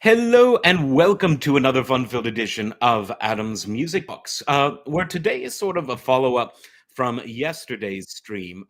Hello and welcome to another fun-filled edition of Adam's Music Box, where today is sort of a follow-up from yesterday's stream.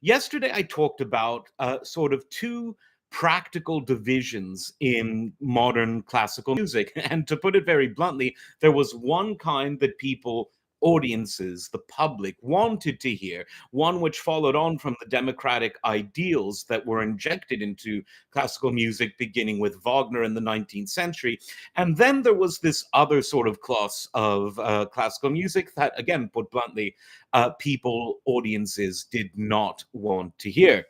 Yesterday, I talked about sort of two practical divisions in modern classical music, and to put it very bluntly, there was one kind that people, audiences, the public wanted to hear, one which followed on from the democratic ideals that were injected into classical music beginning with Wagner in the 19th century. And then there was this other sort of class of classical music that, again, put bluntly, people, audiences did not want to hear.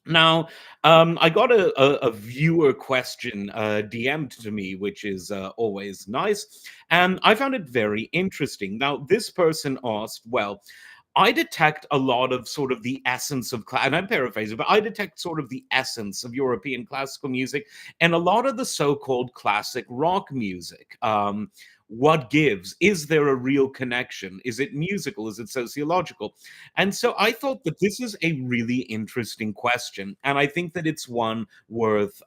Now, I got a viewer question DM'd to me, which is always nice. And I found it very interesting. Now, this person asked, well, I detect a lot of sort of the essence of, and I'm paraphrasing, but I detect sort of the essence of European classical music and a lot of the so called classic rock music. What gives? Is there a real connection? Is it musical? Is it sociological? And so I thought that this is a really interesting question. And I think that it's one worth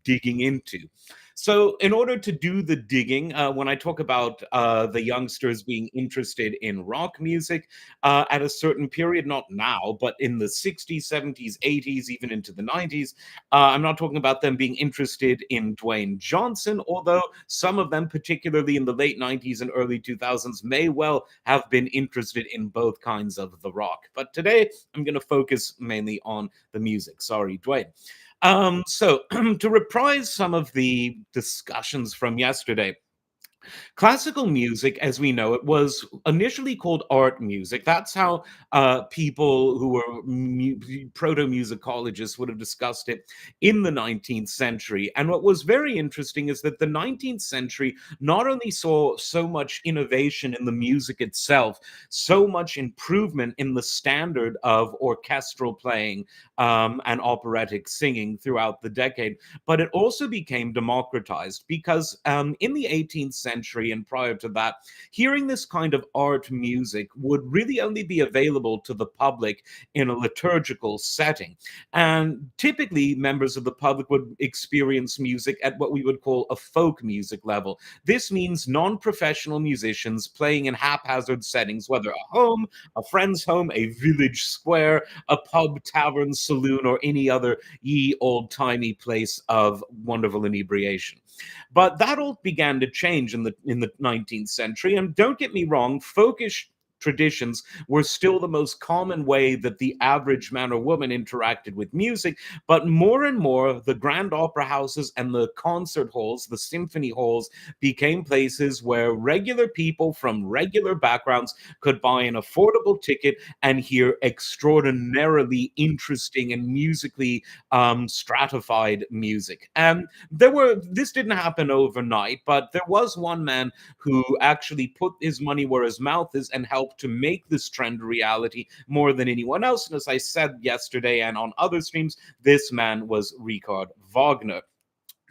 digging into. So, in order to do the digging, when I talk about the youngsters being interested in rock music at a certain period, not now, but in the 60s, 70s, 80s, even into the 90s, I'm not talking about them being interested in Dwayne Johnson, although some of them, particularly in the late 90s and early 2000s, may well have been interested in both kinds of the rock. But today, I'm going to focus mainly on the music. Sorry, Dwayne. So, to reprise some of the discussions from yesterday, classical music, as we know it, was initially called art music. That's how people who were proto musicologists would have discussed it in the 19th century. And what was very interesting is that the 19th century not only saw so much innovation in the music itself, so much improvement in the standard of orchestral playing and operatic singing throughout the decade, but it also became democratized because in the 18th century and prior to that, hearing this kind of art music would really only be available to the public in a liturgical setting. And typically, members of the public would experience music at what we would call a folk music level. This means non professional musicians playing in haphazard settings, whether a home, a friend's home, a village square, a pub, tavern, saloon, or any other ye old timey place of wonderful inebriation. But that all began to change in the 19th century. And don't get me wrong, folkish traditions were still the most common way that the average man or woman interacted with music. But more and more, the grand opera houses and the concert halls, the symphony halls, became places where regular people from regular backgrounds could buy an affordable ticket and hear extraordinarily interesting and musically stratified music. And this didn't happen overnight, but there was one man who actually put his money where his mouth is and helped to make this trend a reality more than anyone else. And as I said yesterday and on other streams, this man was Richard Wagner.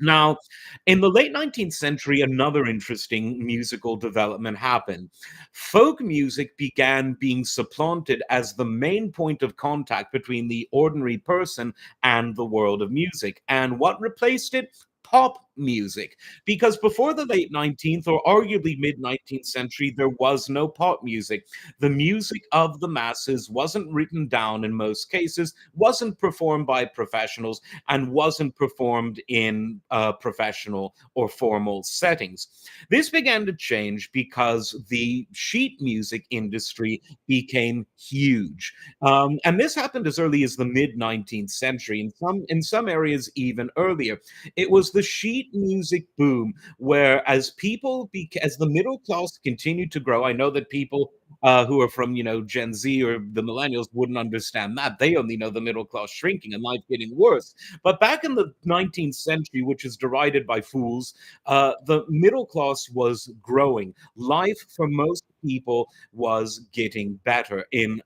Now, in the late 19th century, another interesting musical development happened. Folk music began being supplanted as the main point of contact between the ordinary person and the world of music. And what replaced it? Pop music. Because before the late 19th or arguably mid 19th century, there was no pop music. The music of the masses wasn't written down in most cases, wasn't performed by professionals, and wasn't performed in professional or formal settings. This began to change because the sheet music industry became huge. And this happened as early as the mid 19th century, in some areas even earlier. It was the sheet music boom where as the middle class continued to grow. I know that people who are from Gen Z or the millennials wouldn't understand that. They only know the middle class shrinking and life getting worse. But back in the 19th century, which is derided by fools, the middle class was growing. Life for most people was getting better in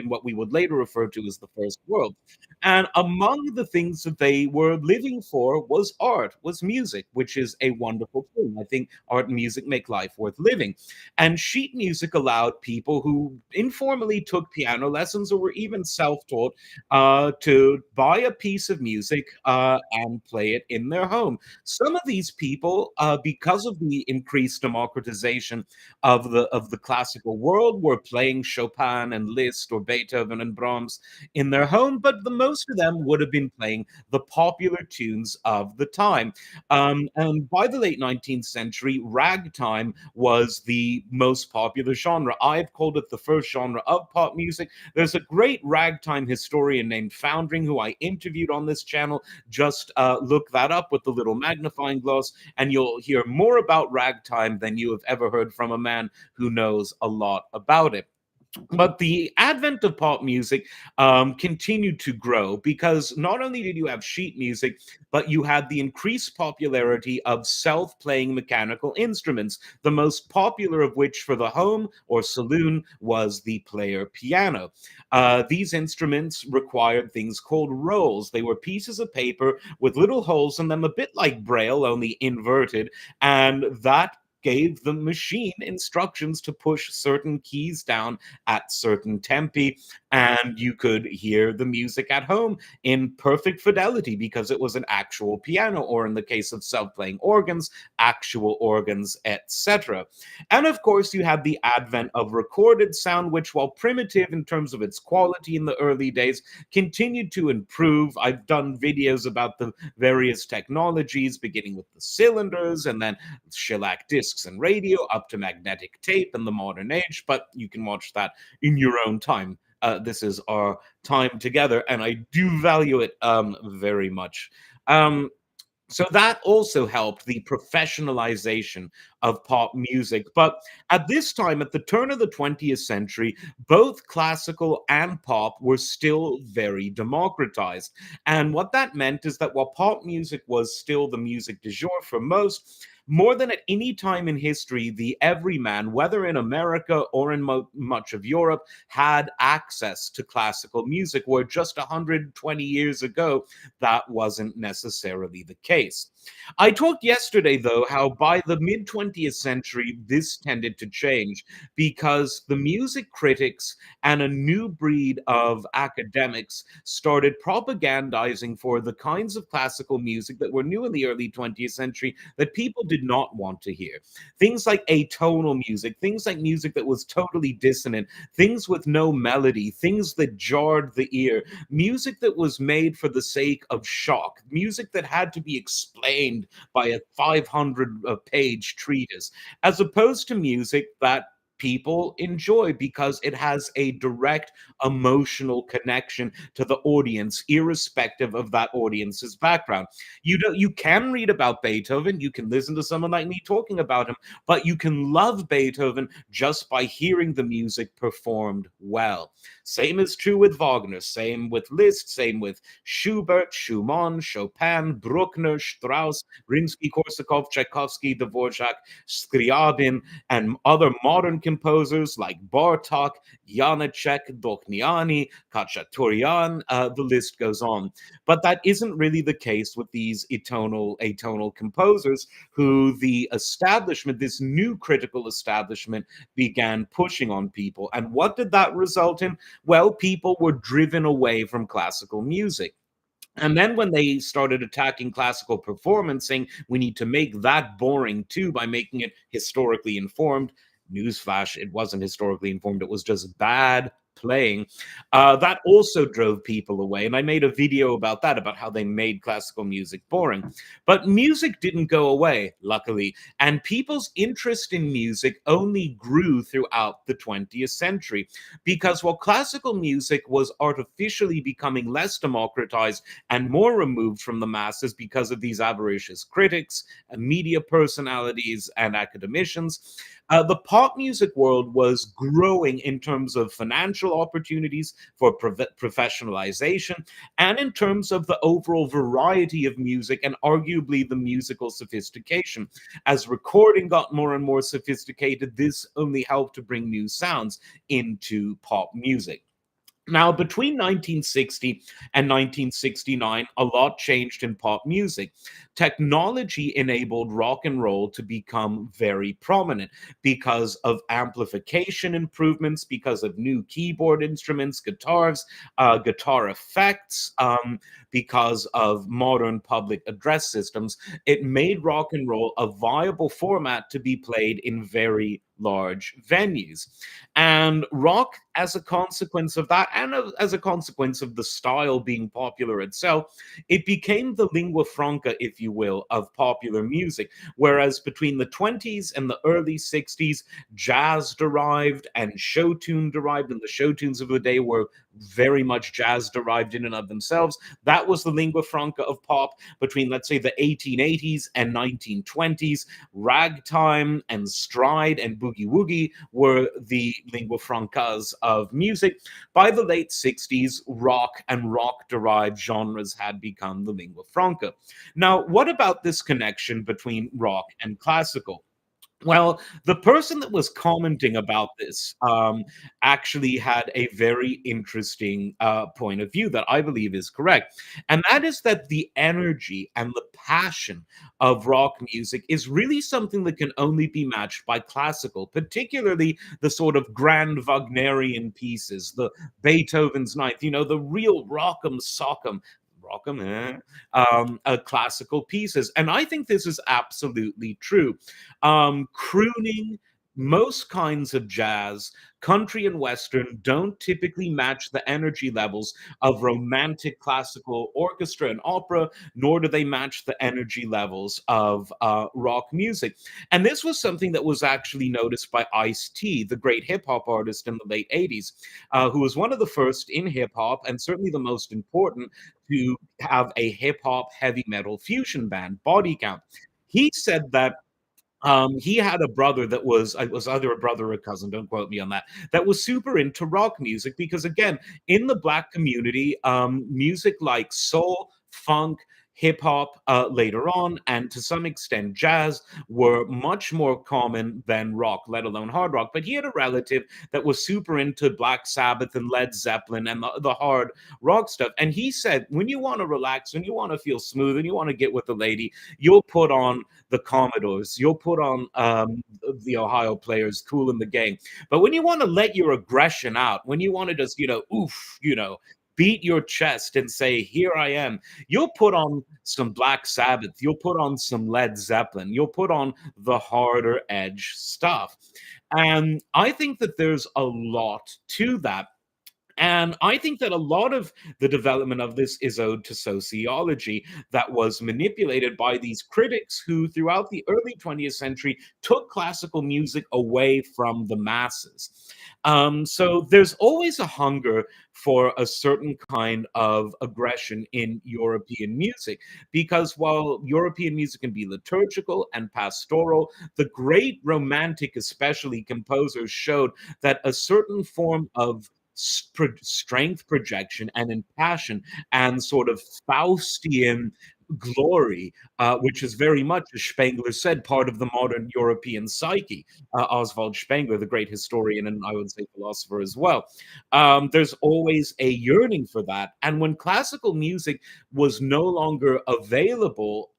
what we would later refer to as the first world. And among the things that they were living for was art, was music, which is a wonderful thing. I think art and music make life worth living. And sheet music allowed people who informally took piano lessons or were even self-taught to buy a piece of music and play it in their home. Some of these people, because of the increased democratization of the classical world, were playing Chopin and Liszt or Beethoven and Brahms in their home, but the most of them would have been playing the popular tunes of the time. And by the late 19th century, ragtime was the most popular genre. I've called it the first genre of pop music. There's a great ragtime historian named Foundering who I interviewed on this channel. Just look that up with the little magnifying glass, and you'll hear more about ragtime than you have ever heard from a man who knows a lot about it. But the advent of pop music continued to grow because not only did you have sheet music, but you had the increased popularity of self playing mechanical instruments, the most popular of which for the home or saloon was the player piano. These instruments required things called rolls. They were pieces of paper with little holes in them, a bit like Braille, only inverted, and that gave the machine instructions to push certain keys down at certain tempi, and you could hear the music at home in perfect fidelity because it was an actual piano, or in the case of self-playing organs, actual organs, etc. And of course, you had the advent of recorded sound, which, while primitive in terms of its quality in the early days, continued to improve. I've done videos about the various technologies, beginning with the cylinders and then shellac discs and radio up to magnetic tape in the modern age, but you can watch that in your own time. This is our time together, and I do value it very much. Um, so that also helped the professionalization of pop music. But at this time, at the turn of the 20th century, both classical and pop were still very democratized. And what that meant is that while pop music was still the music du jour for most, more than at any time in history, the everyman, whether in America or in much of Europe, had access to classical music, where just 120 years ago, that wasn't necessarily the case. I talked yesterday, though, how by the mid 20th century, this tended to change because the music critics and a new breed of academics started propagandizing for the kinds of classical music that were new in the early 20th century that people did not want to hear. Things like atonal music, things like music that was totally dissonant, things with no melody, things that jarred the ear, music that was made for the sake of shock, music that had to be explained by a 500 page treatise, as opposed to music that people enjoy because it has a direct emotional connection to the audience, irrespective of that audience's background. You can read about Beethoven, you can listen to someone like me talking about him, but you can love Beethoven just by hearing the music performed well. Same is true with Wagner, same with Liszt, same with Schubert, Schumann, Chopin, Bruckner, Strauss, Rimsky-Korsakov, Tchaikovsky, Dvorak, Scriabin, and other modern composers like Bartok, Janacek, Dokhniani, Khachaturian, the list goes on. But that isn't really the case with these atonal composers who the establishment, this new critical establishment, began pushing on people. And what did that result in? Well, people were driven away from classical music. And then when they started attacking classical performance, saying we need to make that boring too by making it historically informed, newsflash, it wasn't historically informed, it was just bad playing. That also drove people away. And I made a video about that, about how they made classical music boring. But music didn't go away, luckily. And people's interest in music only grew throughout the 20th century. Because while classical music was artificially becoming less democratized and more removed from the masses because of these avaricious critics, media personalities, and academicians, the pop music world was growing in terms of financial opportunities for professionalization and in terms of the overall variety of music and arguably the musical sophistication. As recording got more and more sophisticated, this only helped to bring new sounds into pop music. Now, between 1960 and 1969, a lot changed in pop music. Technology enabled rock and roll to become very prominent because of amplification improvements, because of new keyboard instruments, guitars, guitar effects, because of modern public address systems. It made rock and roll a viable format to be played in very large venues. And rock, as a consequence of that, and as a consequence of the style being popular itself, it became the lingua franca, if you will, of popular music. Whereas between the 20s and the early 60s, jazz derived and show tune derived, and the show tunes of the day were very much jazz derived in and of themselves. That was the lingua franca of pop between, let's say, the 1880s and 1920s. Ragtime and stride and boogie woogie were the lingua francas of music. By the late 60s, rock and rock derived genres had become the lingua franca. Now, what about this connection between rock and classical? Well, the person that was commenting about this actually had a very interesting point of view that I believe is correct. And that is that the energy and the passion of rock music is really something that can only be matched by classical, particularly the sort of grand Wagnerian pieces, the Beethoven's Ninth, the real rock'em sock'em. Rock'em, classical pieces. And I think this is absolutely true. Crooning, most kinds of jazz, country and western don't typically match the energy levels of romantic classical orchestra and opera, nor do they match the energy levels of rock music. And this was something that was actually noticed by Ice-T, the great hip hop artist in the late 80s, who was one of the first in hip hop and certainly the most important to have a hip hop heavy metal fusion band, Body Count. He said that he had a brother that was either a brother or a cousin, don't quote me on that, that was super into rock music because, again, in the Black community, music like soul, funk, hip hop later on, and to some extent jazz were much more common than rock, let alone hard rock. But he had a relative that was super into Black Sabbath and Led Zeppelin and the hard rock stuff. And he said, when you want to relax, when you want to feel smooth, and you want to get with the lady, you'll put on the Commodores, you'll put on the Ohio Players, Cool in the Gang. But when you want to let your aggression out, when you want to just, oof, beat your chest and say, here I am, you'll put on some Black Sabbath, you'll put on some Led Zeppelin, you'll put on the harder edge stuff. And I think that there's a lot to that. And I think that a lot of the development of this is owed to sociology that was manipulated by these critics who, throughout the early 20th century, took classical music away from the masses. So there's always a hunger for a certain kind of aggression in European music, because while European music can be liturgical and pastoral, the great romantic, especially composers, showed that a certain form of strength projection and in passion and sort of Faustian glory, which is very much, as Spengler said, part of the modern European psyche. Oswald Spengler, the great historian and I would say philosopher as well. There's always a yearning for that. And when classical music was no longer available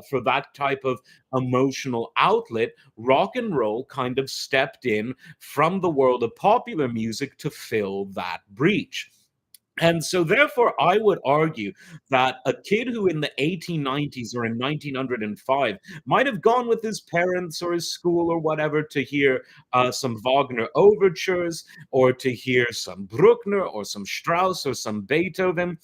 for that type of emotional outlet, rock and roll kind of stepped in from the world of popular music to fill that breach. And so, therefore, I would argue that a kid who in the 1890s or in 1905 might have gone with his parents or his school or whatever to hear some Wagner overtures or to hear some Bruckner or some Strauss or some Beethoven,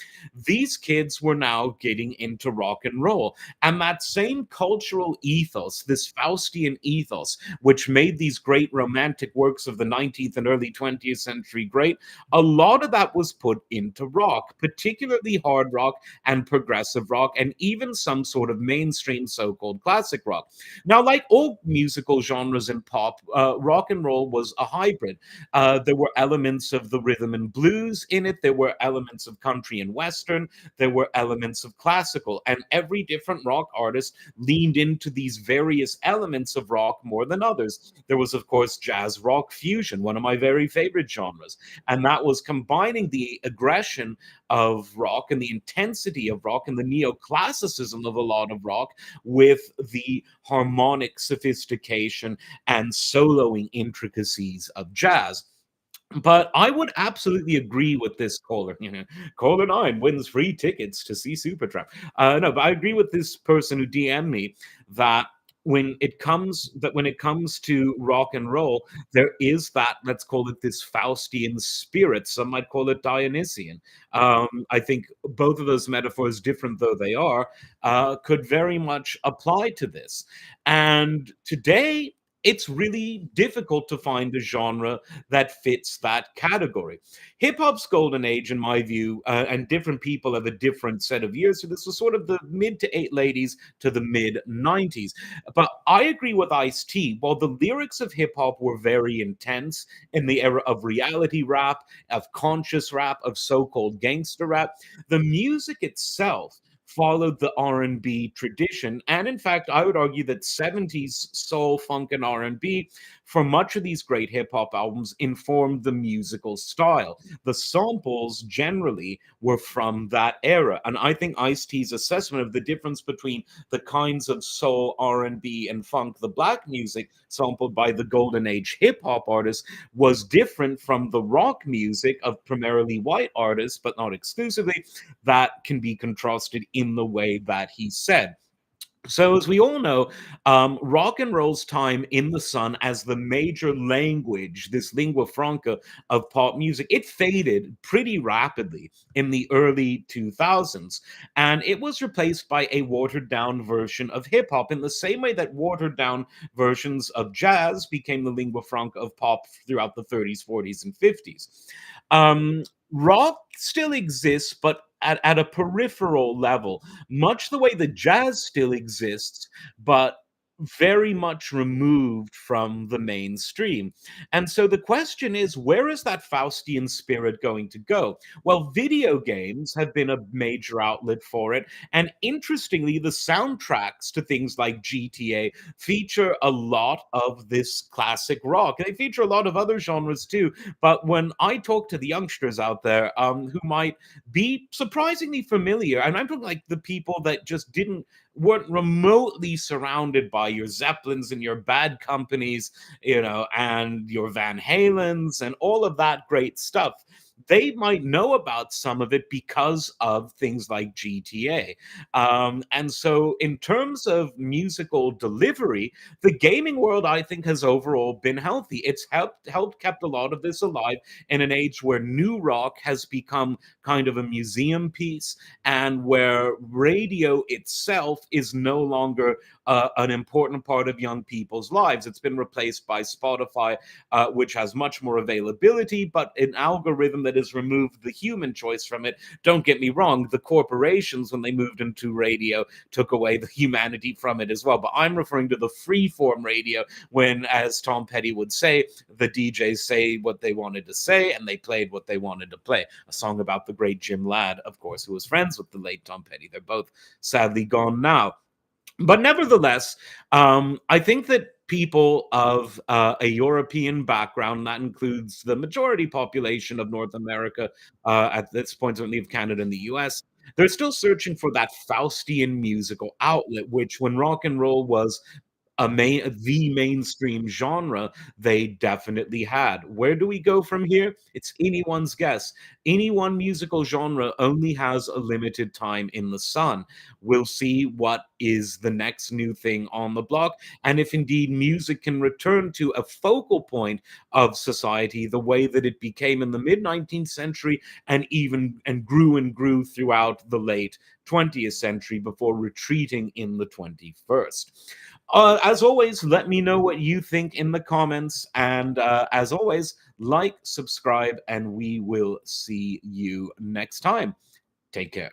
these kids were now getting into rock and roll. And that same cultural ethos, this Faustian ethos, which made these great romantic works of the 19th and early 20th century great, a lot of that was put into rock, particularly hard rock and progressive rock, and even some sort of mainstream so called classic rock. Now, like all musical genres in pop, rock and roll was a hybrid. There were elements of the rhythm and blues in it, there were elements of country and western, there were elements of classical, and every different rock artist leaned into these various elements of rock more than others. There was, of course, jazz rock fusion, one of my very favorite genres, and that was combining the aggression of rock and the intensity of rock and the neoclassicism of a lot of rock with the harmonic sophistication and soloing intricacies of jazz. But I would absolutely agree with this caller. Caller 9 wins free tickets to see Supertramp. No, but I agree with this person who DM'd me that when it comes to rock and roll, there is that, let's call it, this Faustian spirit. Some might call it Dionysian. I think both of those metaphors, different though they are, could very much apply to this. And today, it's really difficult to find a genre that fits that category. Hip hop's golden age, in my view, and different people have a different set of years. So this was sort of the mid to eight ladies to the mid 90s. But I agree with Ice T. While the lyrics of hip hop were very intense in the era of reality rap, of conscious rap, of so called gangster rap, the music itself followed the R&B tradition, and in fact I would argue that 70s soul, funk, and R&B for much of these great hip hop albums informed the musical style. The samples generally were from that era, and I think Ice-T's assessment of the difference between the kinds of soul, R&B, and funk, the black music sampled by the golden age hip hop artists, was different from the rock music of primarily white artists, but not exclusively, that can be contrasted in the way that he said. So, as we all know, rock and roll's time in the sun as the major language, this lingua franca of pop music, it faded pretty rapidly in the early 2000s. And it was replaced by a watered down version of hip hop in the same way that watered down versions of jazz became the lingua franca of pop throughout the 30s, 40s, and 50s. Rock still exists, but at a peripheral level, much the way that jazz still exists, but very much removed from the mainstream. And so the question is, where is that Faustian spirit going to go? Well, video games have been a major outlet for it. And interestingly, the soundtracks to things like GTA feature a lot of this classic rock. They feature a lot of other genres too. But when I talk to the youngsters out there who might be surprisingly familiar, and I'm talking like the people that just weren't remotely surrounded by your Zeppelins and your Bad Companies, and your Van Halens and all of that great stuff. They might know about some of it because of things like GTA. And so, in terms of musical delivery, the gaming world, I think, has overall been healthy. It's helped kept a lot of this alive in an age where new rock has become kind of a museum piece, and where radio itself is no longer an important part of young people's lives. It's been replaced by Spotify, which has much more availability, but an algorithm that has removed the human choice from it. Don't get me wrong, the corporations, when they moved into radio, took away the humanity from it as well. But I'm referring to the free-form radio when, as Tom Petty would say, the DJs say what they wanted to say and they played what they wanted to play. A song about the great Jim Ladd, of course, who was friends with the late Tom Petty. They're both sadly gone now. But nevertheless, I think that people of a European background, that includes the majority population of North America at this point, certainly of Canada and the US, they're still searching for that Faustian musical outlet, which when rock and roll was the mainstream genre, they definitely had. Where do we go from here? It's anyone's guess. Any one musical genre only has a limited time in the sun. We'll see what is the next new thing on the block, and if indeed music can return to a focal point of society the way that it became in the mid 19th century and grew throughout the late 20th century before retreating in the 21st. As always, let me know what you think in the comments. And as always, like, subscribe, and we will see you next time. Take care.